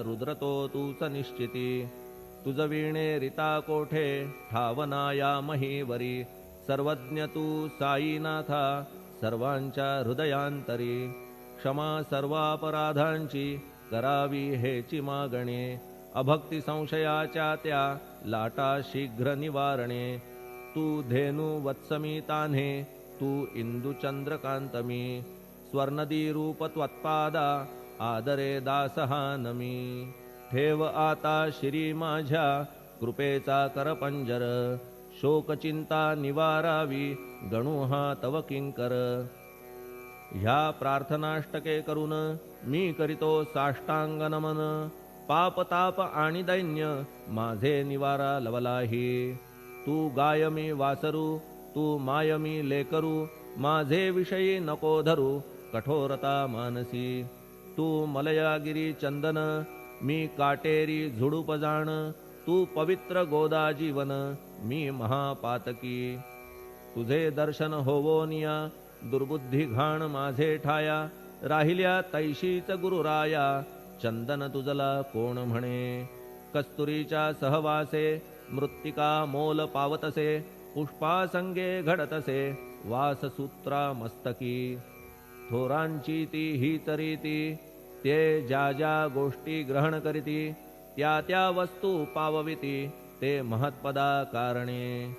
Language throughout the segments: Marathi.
रुद्रतो तूच निश्चिती. तुझ वीणे रिता कोठे ठावनाया महीवरी. सर्वज्ञ तू साईनाथा सर्वांच्या हृदयांतरी. क्षमा सर्वापराधांची करावी हेची मागणे. अभक्ती संशयाच्या त्या लाटा शीघ्र निवारणे. तू धेनु वत्समी तान्हे तू इंदुचंद्रकांतमी. स्वर्णदी रूप त्वत्पादा आदरे दासहा नमी. ठेव आता शिरी माझ्या कृपेचा करपंजर. शोकचिंता निवारावी गणू हा तव किंकर. ह्या प्रार्थनाष्टके करून मी करीतो साष्टांग नमन. पाप ताप आणि दैन्य माझे निवारा लवलाही. तू गाय मी वासरू तू माय मी लेकरू. माझे विषयी नको धरू कठोरता मानसी. तू मलयागिरी चंदन मी काटेरी झुडूप जाण. तू पवित्र गोदा जीवन मी महापातकी. तुझे दर्शन होवोनिया दुर्बुद्धी घाण माझे ठाया. राहिल्या तैशीच गुरुराया चंदन तुझला कोण म्हणे. कस्तुरीच्या सहवासे मृत्तिका मोल पावतसे. पुष्पासंगे घडतसे वाससूत्रा मस्तकी. थोरांची ती हीच रीती ते ज्या ज्या गोष्टी ग्रहण करीती. त्या त्या वस्तू पावविती ते महत्पदा कारणे.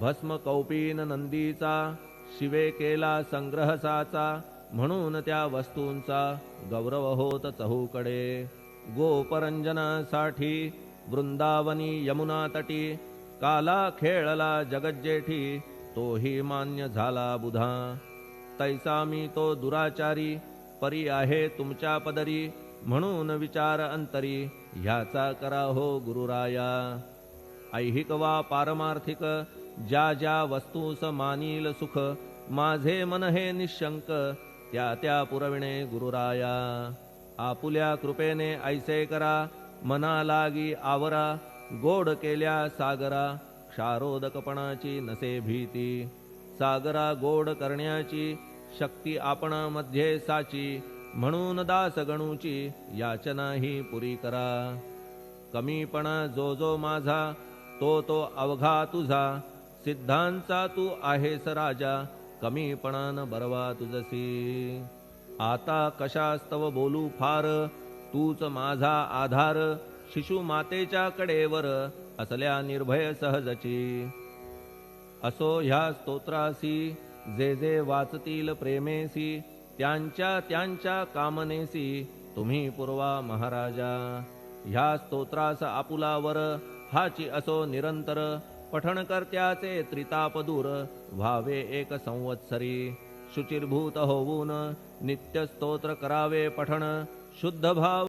भस्म कौपीन नंदीचा शिवे केला संग्रह साचा. म्हणून त्या वस्तूंचा गौरव होत चहूकडे. गोपरंजनासाठी वृंदावनी यमुना तटी. काला खेळला जगज्जेठी तोही मान्य झाला बुधा. तैसा मी तो दुराचारी परी आहे तुमच्या पदरी. म्हणून विचार अंतरी ह्याचा करा हो गुरुराया. ऐहिक वा पारमार्थिक ज्या ज्या वस्तूस मानील सुख. माझे मन हे निशंक त्या त्या पुरविणे गुरुराया. आपुल्या कृपेने ऐसे करा मना लागी आवरा. गोड केल्या सागरा क्षारोदकपणाची नसे भीती. सागरा गोड करण्याची शक्ती आपणामध्ये साची. म्हणून दास गणूची याचना ही पुरी करा. कमीपणा जो जो माझा तो तो अवघा तुझा. सिद्धांचा तू आहेस राजा कमीपणान बरवा तुझसी. आता कशास्तव बोलू फार तूच माझा आधार. शिशु मातेच्या कडेवर असल्या निर्भय सहजची. असो ह्या स्तोत्रासी जे जे वाचतील प्रेमेसी. त्यांच्या त्यांच्या कामनेसी तुम्ही पुरवा महाराजा. ह्या स्तोत्रास आपुलावर हाची असो निरंतर. पठण करत्याचे त्रिताप दूर व्हावे एक संवत्सरी. शुचिर्भूत होऊन नित्य स्तोत्र करावे पठण. शुद्ध भाव